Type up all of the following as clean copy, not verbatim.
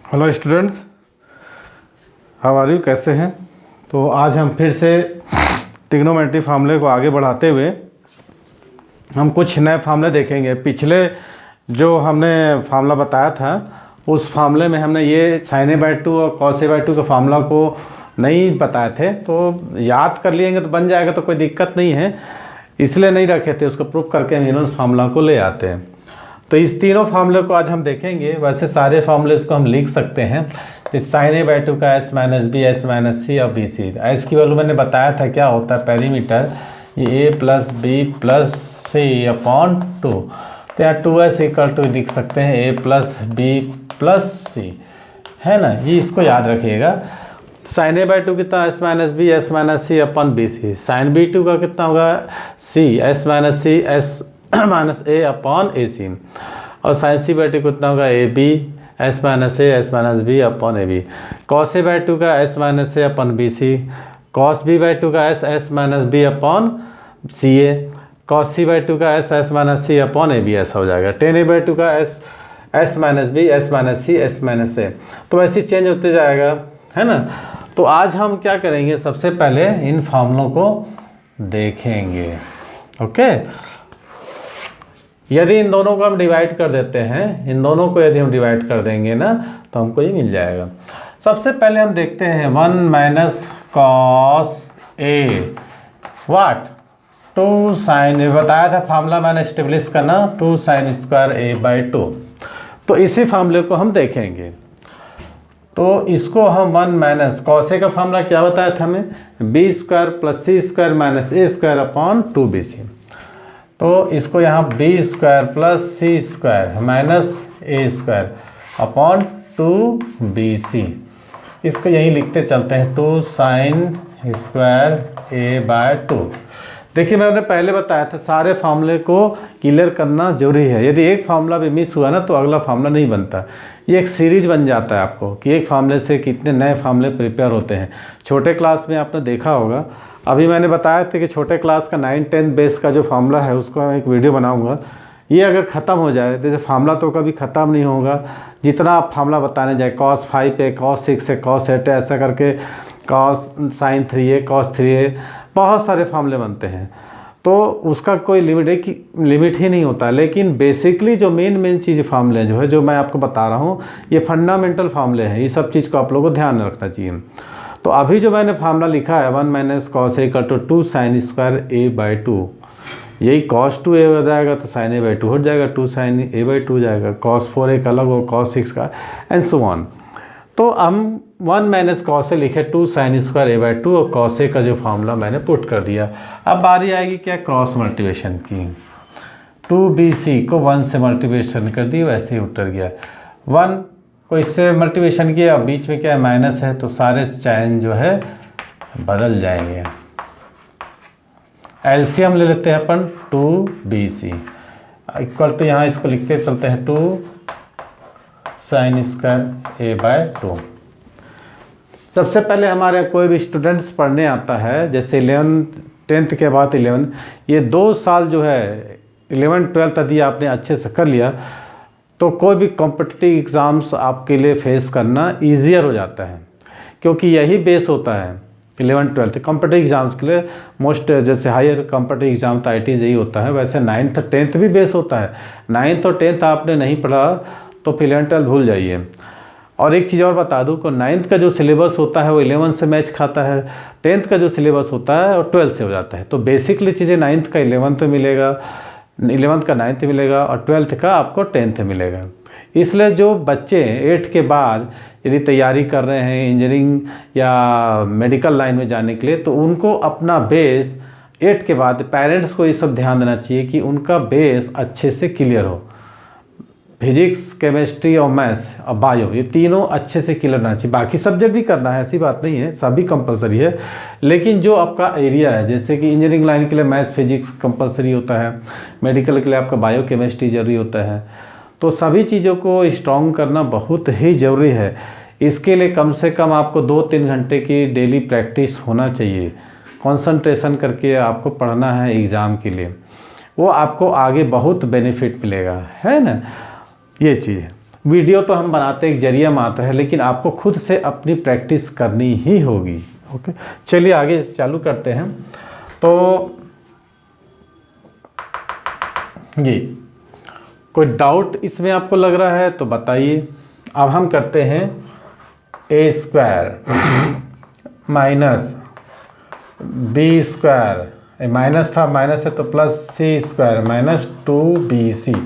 Hello students, how are you? कैसे हैं? तो आज हम फिर से ट्रिग्नोमेट्री फार्मूले को आगे बढ़ाते हुए हम कुछ नए फार्मूले देखेंगे। पिछले जो हमने फार्मूला बताया था उस फार्मूले में हमने ये साइन ए बाई टू और कॉस ए बाई टू के फार्मूला को नहीं बताए थे, तो याद कर लिएंगे तो बन जाएगा, तो कोई दिक्कत नहीं है। इसलिए नहीं रखे थे, उसको प्रूफ करके हम इन्होंने फार्मूला को ले आते हैं। तो इस तीनों फार्मूले को आज हम देखेंगे। वैसे सारे फार्मूले को हम लिख सकते हैं, तो साइन ए बाई टू का S minus B, S minus सी और बी सी। एस की वैल्यू मैंने बताया था क्या होता है, पेरीमीटर ये A plus B plus C upon two. तो यहाँ 2s इक्वल टू लिख सकते हैं A plus B plus C, है ना। ये इसको याद रखिएगा। साइन ए बाई टू कितना, S minus B, S minus C upon B C. Sine B two का कितना होगा, C S minus C, S minus A upon A C. और साइन सी बाई टू कितना होगा, A B S minus A, S minus B upon A B. Cos A by two का S minus A upon B C. Cos B by two का S, S minus B upon C A. Cos C by two का S, S minus C upon A B, ऐसा हो जाएगा। Tan A by two का S, S minus B, S minus C, S minus A. तो ऐसे change होते जाएगा, है ना। तो आज हम क्या करेंगे, सबसे पहले इन फार्मूलों को देखेंगे। ओके, यदि इन दोनों को हम डिवाइड कर देते हैं, इन दोनों को यदि हम डिवाइड कर देंगे ना, तो हमको ये मिल जाएगा। सबसे पहले हम देखते हैं 1 माइनस कॉस ए वाट 2 साइन ए। बताया था फार्मूला मैंने स्टेब्लिश करना, 2 साइन स्क्वायर ए बाई 2। तो इसी फार्मूले को हम देखेंगे। तो इसको हम 1 माइनस कॉस ए का फार्मूला क्या बताया था हमें, B square plus c square minus a square upon 2bc। तो इसको यहाँ B square plus c square minus a square upon 2bc। इसको यही लिखते चलते हैं, 2 साइन स्क्वायर ए बाय 2। देखिए मैंने पहले बताया था सारे फार्मूले को क्लियर करना जरूरी है। यदि एक फार्मूला भी मिस हुआ ना तो अगला फार्मूला नहीं बनता। ये एक सीरीज बन जाता है आपको कि एक फार्मूले से कितने नए फार्मूले प्रिपेयर होते हैं। छोटे क्लास में आपने देखा होगा, अभी मैंने बताया था कि छोटे क्लास का 9-10 बेस का जो फार्मूला है उसको मैं एक वीडियो बनाऊंगा। ये अगर ख़त्म हो जाए, जैसे फार्मूला तो कभी ख़त्म नहीं होगा, जितना आप फार्मूला बताने जाए, cos 5 है, cos 6 है, cos 8 है, ऐसा करके cos sin 3 है, cos 3 है, बहुत सारे फार्मूले बनते हैं। तो उसका कोई लिमिट ही नहीं होता। लेकिन बेसिकली जो मेन चीज़ फार्मूले जो है, जो मैं आपको बता रहा हूँ, ये फंडामेंटल फार्मूले हैं। ये सब चीज़ को आप लोगों को ध्यान रखना चाहिए। तो अभी जो मैंने फार्मूला लिखा है 1 minus cos a equal to 2 sine square a by 2, यही cos 2a हो जाएगा तो साइन ए बाई 2 हो जाएगा, 2 साइन ए बाई 2 जाएगा। cos 4 एक अलग हो, cos 6 का एंड सो ऑन। तो हम 1 माइनस कॉस ए लिखे 2 साइन स्क्वायर ए बाई 2 और cos ए का जो फार्मूला मैंने पुट कर दिया। अब बारी आएगी क्या, क्रॉस मल्टीप्लिकेशन की। 2bc को 1 से मल्टीप्लिकेशन कर दी, वैसे ही उतर गया। 1 को इससे मल्टीप्लिकेशन किया, बीच में क्या है, माइनस है, तो सारे साइन जो है बदल जाएंगे। एलसीएम ले लेते हैं अपन, 2bc इक्वल टू, यहाँ इसको लिखते चलते हैं 2 साइन स्क्वायर ए बाय 2। सबसे पहले हमारे कोई भी स्टूडेंट्स पढ़ने आता है, जैसे 11th 10th के बाद 11, ये 2 साल जो है 11th 12th यदि आपने अच्छे से कर लिया तो कोई भी कॉम्पिटिटिव एग्ज़ाम्स आपके लिए फेस करना ईजियर हो जाता है, क्योंकि यही बेस होता है 11th 12th कॉम्पिटिटिव एग्ज़ाम्स के लिए। मोस्ट जैसे हायर कॉम्पिटिटिव एग्ज़ाम तो IIT यही होता है, वैसे 9th 10th भी बेस होता है। 9th और 10th आपने नहीं पढ़ा तो फिर 11th 12th भूल जाइए। और एक चीज़ और बता दूं को 9th का जो सिलेबस होता है वो 11th से मैच खाता है, 10th का जो सिलेबस होता है और 12th से हो जाता है। तो बेसिकली चीज़ें 9th का 11th में मिलेगा, 11th का 9th मिलेगा और 12th का आपको 10th मिलेगा। इसलिए जो बच्चे 8 के बाद यदि तैयारी कर रहे हैं इंजीनियरिंग या मेडिकल लाइन में जाने के लिए, तो उनको अपना बेस 8 के बाद पेरेंट्स को ये सब ध्यान देना चाहिए कि उनका बेस अच्छे से क्लियर हो। फिजिक्स, केमिस्ट्री और मैथ्स और बायो, ये तीनों अच्छे से क्लियर रहना चाहिए। बाकी सब्जेक्ट भी करना है, ऐसी बात नहीं है, सभी कंपलसरी है। लेकिन जो आपका एरिया है, जैसे कि इंजीनियरिंग लाइन के लिए मैथ्स फिजिक्स कंपलसरी होता है, मेडिकल के लिए आपका बायो केमिस्ट्री ज़रूरी होता है। तो सभी चीज़ों को स्ट्रॉन्ग करना बहुत ही ज़रूरी है। इसके लिए कम से कम आपको 2-3 घंटे की डेली प्रैक्टिस होना चाहिए। कंसंट्रेशन करके आपको पढ़ना है एग्ज़ाम के लिए, वो आपको आगे बहुत बेनिफिट मिलेगा, है ना। ये चीज़ है। वीडियो तो हम बनाते एक जरिया मात्र है, लेकिन आपको खुद से अपनी प्रैक्टिस करनी ही होगी। ओके, चलिए आगे चालू करते हैं। तो ये कोई डाउट इसमें आपको लग रहा है तो बताइए। अब हम करते हैं A square minus B square, minus था, माइनस है तो plus c square minus 2bc।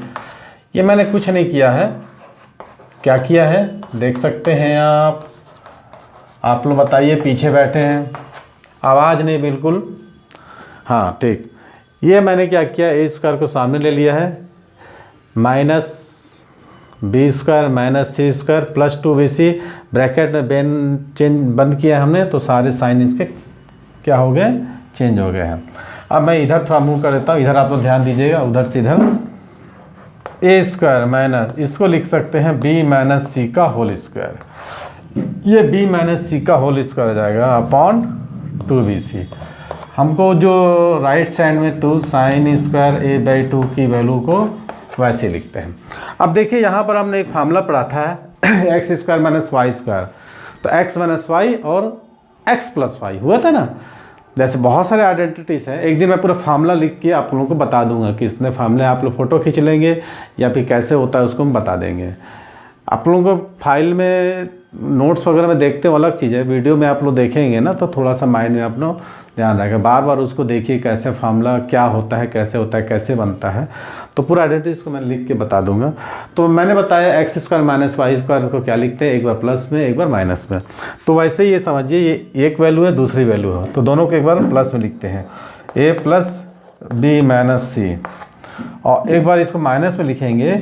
ये मैंने कुछ नहीं किया है, क्या किया है देख सकते हैं आप लोग बताइए, पीछे बैठे हैं, आवाज़ नहीं बिल्कुल, हाँ ठीक। ये मैंने क्या किया, ए स्क्वायर को सामने ले लिया है, माइनस बी स्क्वायर माइनस सी स्क्वायर प्लस 2bc, ब्रैकेट में चेंज बंद किया हमने, तो सारे साइन इसके क्या हो गए, चेंज हो गए हैं। अब मैं इधर थोड़ा मूव कर देता हूँ, इधर आप लोग ध्यान दीजिएगा, उधर से इधर, ए स्क्वायर माइनस, इसको लिख सकते हैं बी माइनस सी का होल स्क्वायर। ये बी माइनस सी का होल स्क्वायर हो जाएगा अपॉन 2bc। हमको जो राइट साइड में 2 साइन स्क्वायर a बाई 2 की वैल्यू को वैसे लिखते हैं। अब देखिए यहाँ पर हमने एक फार्मूला पढ़ा था x square minus y square, तो एक्स माइनस वाई और एक्स प्लस वाई हुआ था ना। जैसे बहुत सारे आइडेंटिटीज़ हैं, एक दिन मैं पूरा फार्मूला लिख के आप लोगों को बता दूंगा कि इसने फार्मूले आप लोग फ़ोटो खींच लेंगे या फिर कैसे होता है उसको हम बता देंगे। आप लोगों को फाइल में नोट्स वगैरह में देखते हो अलग चीज़ है, वीडियो में आप लोग देखेंगे ना तो थोड़ा सा माइंड में आप लोग ध्यान रहेगा, बार बार उसको देखिए कैसे फार्मूला क्या होता है, कैसे होता है, कैसे बनता है, तो पूरा आइडेंटिटीज़ को मैं लिख के बता दूंगा। तो मैंने बताया x square minus y square को क्या लिखते हैं, एक बार प्लस में एक बार माइनस में। तो वैसे ये समझिए ये एक वैल्यू है दूसरी वैल्यू है, तो दोनों को एक बार प्लस में लिखते हैं, ए प्लस बी माइनस सी, और एक बार इसको माइनस में लिखेंगे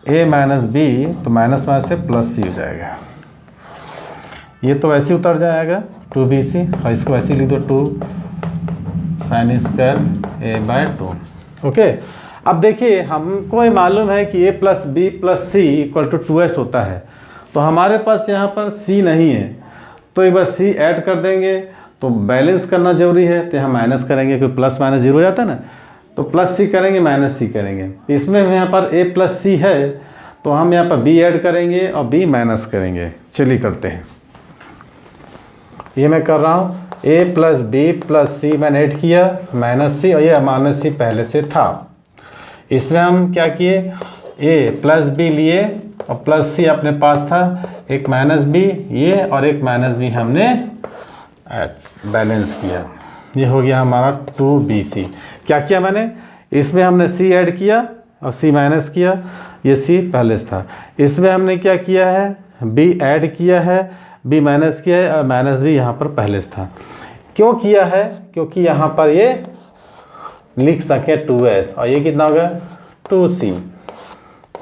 ए माइनस बी, तो माइनस माइनस से प्लस सी हो जाएगा। ये तो वैसे उतर जाएगा 2bc, और इसको वैसे लिख दो 2 sine square a by 2। Okay, अब देखिए हमको ये मालूम है कि a plus B plus c equal to 2s होता है, तो हमारे पास यहाँ पर c नहीं है, तो एक बार c ऐड कर देंगे, तो बैलेंस करना जरूरी है, तो यहाँ माइनस करेंगे क्योंकि प्लस माइनस जीरो हो जाता है ना, तो प्लस सी करेंगे माइनस सी करेंगे। इसमें यहाँ पर a प्लस सी है तो हम यहाँ पर b ऐड करेंगे और b माइनस करेंगे। चलिए करते हैं, ये मैं कर रहा हूँ, a प्लस बी प्लस सी मैंने ऐड किया माइनस सी, और ये माइनस सी पहले से था। इसमें हम क्या किए, a प्लस बी लिए और प्लस सी अपने पास था, एक माइनस बी ये और एक माइनस बी हमने बैलेंस किया, ये हो गया हमारा 2bc। क्या किया मैंने, इसमें हमने c ऐड किया और c माइनस किया, ये c पहले से था। इसमें हमने क्या किया है, b ऐड किया है, b माइनस किया है, और माइनस भी यहाँ पर पहले से था। क्यों किया है, क्योंकि यहाँ पर ये लिख सके 2s, और ये कितना होगा 2c,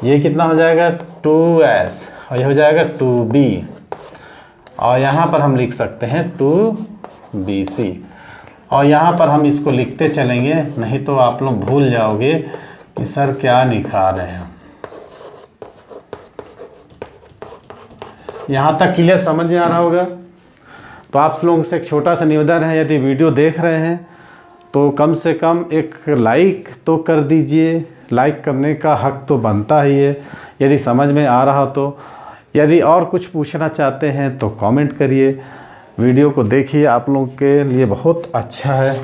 ये कितना हो जाएगा 2s, और ये हो जाएगा 2b, और यहाँ पर हम लिख सकते हैं 2bc, और यहाँ पर हम इसको लिखते चलेंगे, नहीं तो आप लोग भूल जाओगे कि सर क्या लिखा रहे हैं। यहाँ तक क्लियर समझ में आ रहा होगा। तो आप लोगों से एक छोटा सा निवेदन है, यदि वीडियो देख रहे हैं तो कम से कम एक लाइक तो कर दीजिए, लाइक करने का हक तो बनता ही है यदि समझ में आ रहा तो। यदि और कुछ पूछना चाहते हैं तो कमेंट करिए, वीडियो को देखिए, आप लोगों के लिए बहुत अच्छा है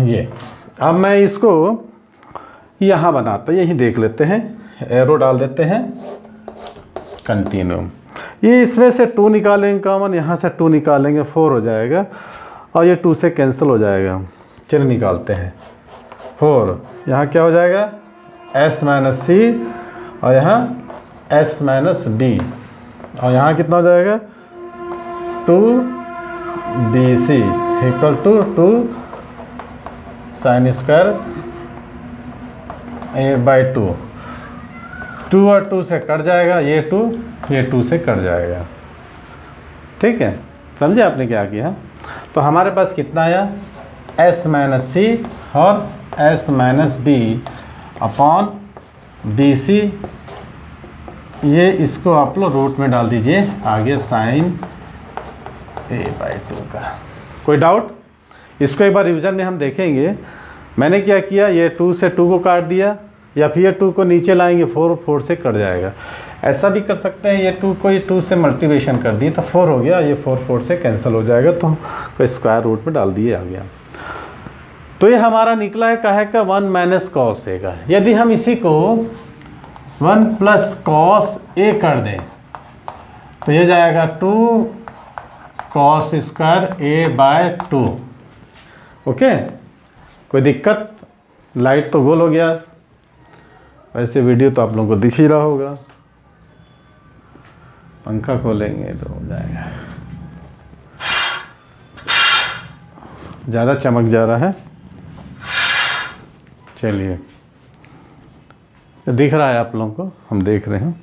ये। अब मैं इसको यहाँ बनाता, यहीं देख लेते हैं, एरो डाल देते हैं, कंटिन्यू। ये इसमें से 2 निकालेंगे कॉमन, यहाँ से 2 निकालेंगे 4 हो जाएगा, और ये 2 से कैंसिल हो जाएगा। चलिए निकालते हैं 4, यहाँ क्या हो जाएगा s माइनस सी, और यहाँ s माइनस बी, और यहाँ कितना हो जाएगा 2bc equal to 2 sine square a by 2। 2 और 2 से कट जाएगा, ये 2 से कट जाएगा। ठीक है, समझे आपने क्या किया। तो हमारे पास कितना आया s माइनस सी और s minus B upon b c, ये इसको आप लोग रूट में डाल दीजिए, आगे साइन a बाई 2 का। कोई डाउट, इसको एक बार रिवीजन में हम देखेंगे। मैंने क्या किया, ये 2 से 2 को काट दिया, या फिर ये 2 को नीचे लाएंगे 4, 4 से कट जाएगा। ऐसा भी कर सकते हैं, ये 2 को ये 2 से मल्टीप्लिकेशन कर दिए तो 4 हो गया, ये 4 4 से कैंसिल हो जाएगा, तो को स्क्वायर रूट में डाल दिए, आ गया। तो ये हमारा निकला है काहे का 1 माइनस कॉस ए का। यदि हम इसी को 1 प्लस कॉस ए कर दें तो ये जाएगा 2 cos square a by 2। Okay, कोई दिक्कत? लाइट तो गोल हो गया, वैसे वीडियो तो आप लोगों को दिख ही रहा होगा। पंखा खोलेंगे तो हो जाएगा, ज़्यादा चमक जा रहा है। चलिए, दिख रहा है आप लोगों को, हम देख रहे हैं।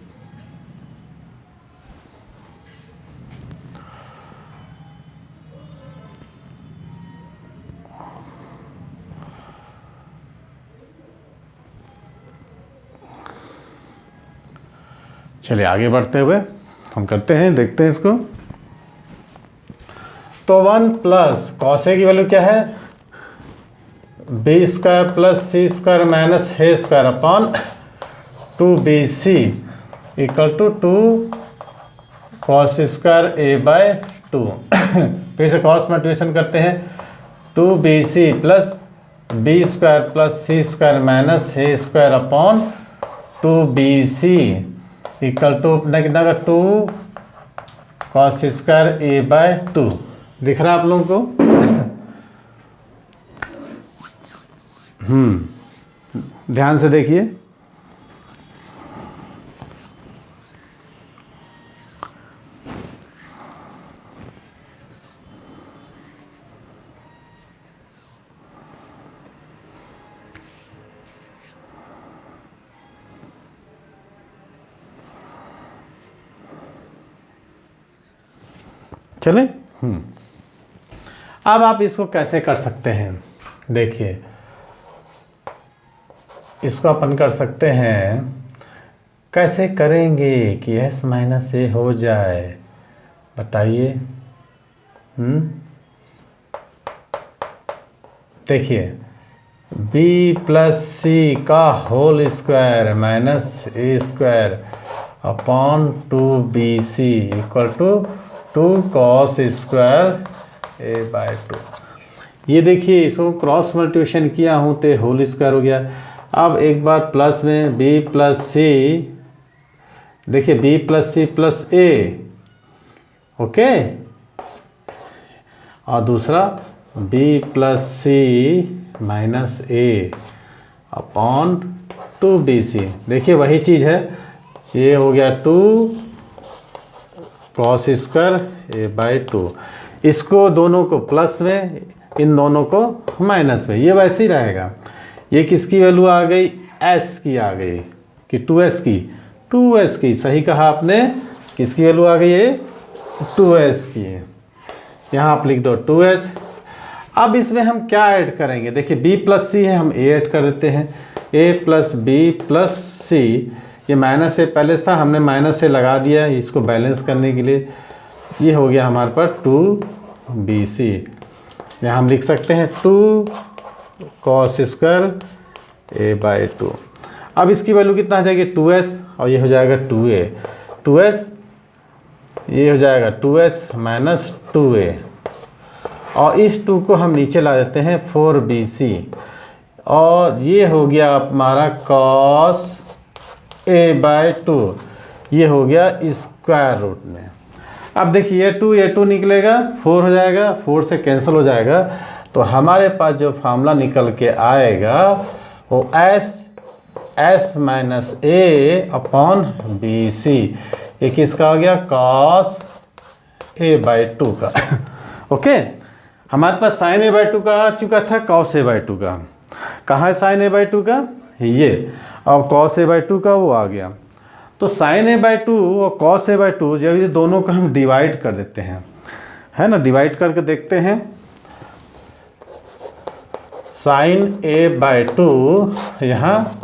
चलिए आगे बढ़ते हुए हम करते हैं, देखते हैं इसको। तो 1 प्लस कॉस ए की वैल्यू क्या है, b square plus c square minus a square upon 2bc equal to 2 cos square a by 2। फिर से क्रॉस मल्टीप्लिकेशन करते हैं, 2bc plus b square plus c square minus a square upon 2bc equal to अपना कितना का 2 cos square a by 2। दिख रहा है आप लोगों को? ध्यान से देखिए। चले, अब आप इसको कैसे कर सकते हैं, देखिए इसको अपन कर सकते हैं, कैसे करेंगे कि s माइनस ए हो जाए, बताइए। देखिए b प्लस सी का whole square minus a square upon 2bc equal to 2 cos square a by 2। ये देखिए इसको क्रॉस मल्टीप्लिकेशन किया हूँ तो होल स्क्वायर हो गया। अब एक बार प्लस में b प्लस सी, देखिए b प्लस सी प्लस ए, ओके, और दूसरा b प्लस सी माइनस ए अपॉन 2bc। देखिए वही चीज़ है, ये हो गया 2 कॉस स्क्वायर ए बाय 2। इसको दोनों को प्लस में, इन दोनों को माइनस में, ये वैसे ही रहेगा। ये किसकी वैल्यू आ गई, s की आ गई कि 2s की, 2s की, सही कहा आपने। किसकी वैल्यू आ गई है, 2s की। यहाँ आप लिख दो 2s। अब इसमें हम क्या ऐड करेंगे, देखिए b प्लस सी है, हम a ऐड कर देते हैं, a प्लस बी प्लस सी। ये माइनस से पहले था, हमने माइनस से लगा दिया इसको बैलेंस करने के लिए। ये हो गया हमारे पास 2bc। यहाँ हम लिख सकते हैं 2 कॉस स्क्वायर ए बाय 2। अब इसकी वैल्यू कितना आ जाएगी, 2s, और ये हो जाएगा 2a, 2s, ये हो जाएगा 2s माइनस 2a, और इस 2 को हम नीचे ला देते हैं 4bc, और ये हो गया हमारा कॉस ए बाय 2। ये हो गया स्क्वायर रूट में। अब देखिए ये 2 निकलेगा, 4 हो जाएगा, 4 से कैंसिल हो जाएगा, तो हमारे पास जो फार्मूला निकल के आएगा वो s माइनस ए अपॉन बी सी। ये किसका हो गया, कॉस ए बाय 2 का। ओके, हमारे पास साइन ए बाय 2 का आ चुका था, कॉस ए बाय 2 का। कहाँ है साइन ए बाय 2 का, ये, और कॉस ए बाय 2 का वो आ गया। तो साइन ए बाय 2 और कॉस ए बाय 2, जब ये दोनों को हम डिवाइड कर देते हैं, है ना, डिवाइड करके देखते हैं। साइन ए बाय 2 यहाँ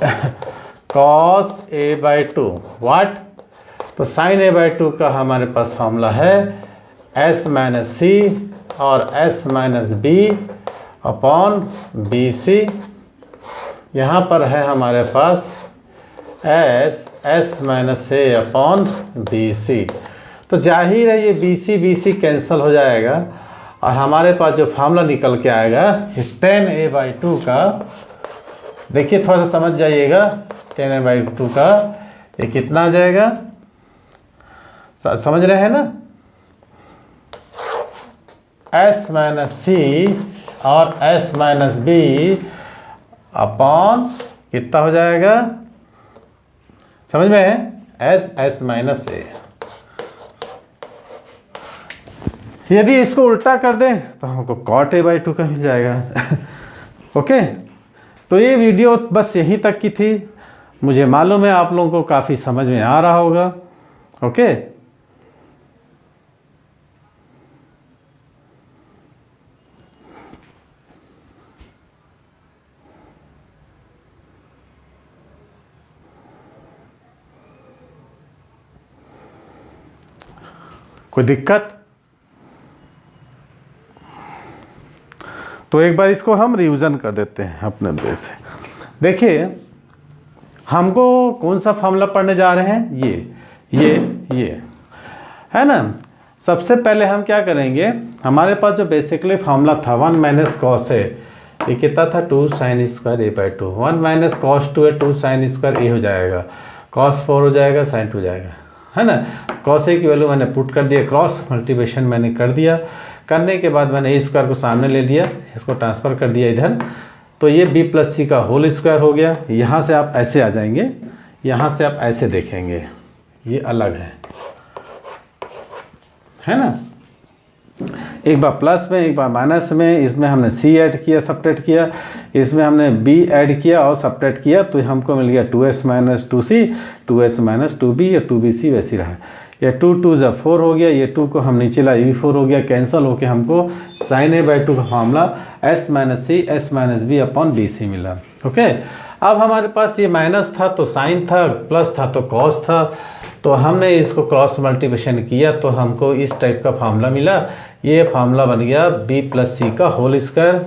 कॉस ए बाय 2 वाट, तो साइन ए बाय 2 का हमारे पास फॉर्मूला है s माइनस सी और s minus B upon b c यहाँ पर है हमारे पास एस माइनस ए अपॉन बी सी। तो जाहिर है ये बी सी कैंसिल हो जाएगा और हमारे पास जो फार्मूला निकल के आएगा ये 10a/2 का, देखिए थोड़ा सा समझ जाइएगा, 10a/2 का ये कितना आ जाएगा, समझ रहे हैं ना, s माइनस सी और s माइनस बी अपॉन कितना हो जाएगा, समझ में है, s माइनस ए। यदि इसको उल्टा कर दें तो हमको cot a/2 का मिल जाएगा। ओके, तो ये वीडियो बस यहीं तक की थी। मुझे मालूम है आप लोगों को काफ़ी समझ में आ रहा होगा। ओके, कोई दिक्कत? तो एक बार इसको हम रिवीजन कर देते हैं अपने अंदर से। देखिए हमको कौन सा फार्मूला पढ़ने जा रहे हैं, ये है ना। सबसे पहले हम क्या करेंगे, हमारे पास जो बेसिकली फार्मूला था 1 माइनस कॉस ए, ये कितना था 2 sine square a/2। 1 minus cos 2 है, 2 साइन स्क्वायर ए हो जाएगा, कॉस 4 हो जाएगा, साइन 2 हो जाएगा, है ना। कॉस ए की वैल्यू मैंने पुट कर दिया, क्रॉस मल्टीप्लिकेशन मैंने कर दिया, करने के बाद मैंने ए स्क्वायर को सामने ले लिया, इसको ट्रांसफ़र कर दिया इधर, तो ये b प्लस सी का होल स्क्वायर हो गया। यहाँ से आप ऐसे आ जाएंगे, यहाँ से आप ऐसे देखेंगे, ये अलग है ना। एक बार प्लस में एक बार माइनस में, इसमें हमने c ऐड किया, सब्ट्रैक्ट किया, इसमें हमने b ऐड किया और सब्ट्रैक्ट किया, तो हमको मिल गया 2s minus 2c, 2s minus 2b या 2bc वैसे रहा। ये 2 2 ज़ा 4 हो गया, ये 2 को हम नीचे ला, ये भी 4 हो गया, कैंसिल होके हमको साइन a/2 का formula s minus C S minus B upon b c मिला। ओके, अब हमारे पास ये माइनस था तो साइन था, प्लस था तो कॉस था, तो हमने इसको क्रॉस मल्टीप्लिकेशन किया तो हमको इस टाइप का फार्मूला मिला। ये फार्मूला बन गया b प्लस सी का होल स्क्वायर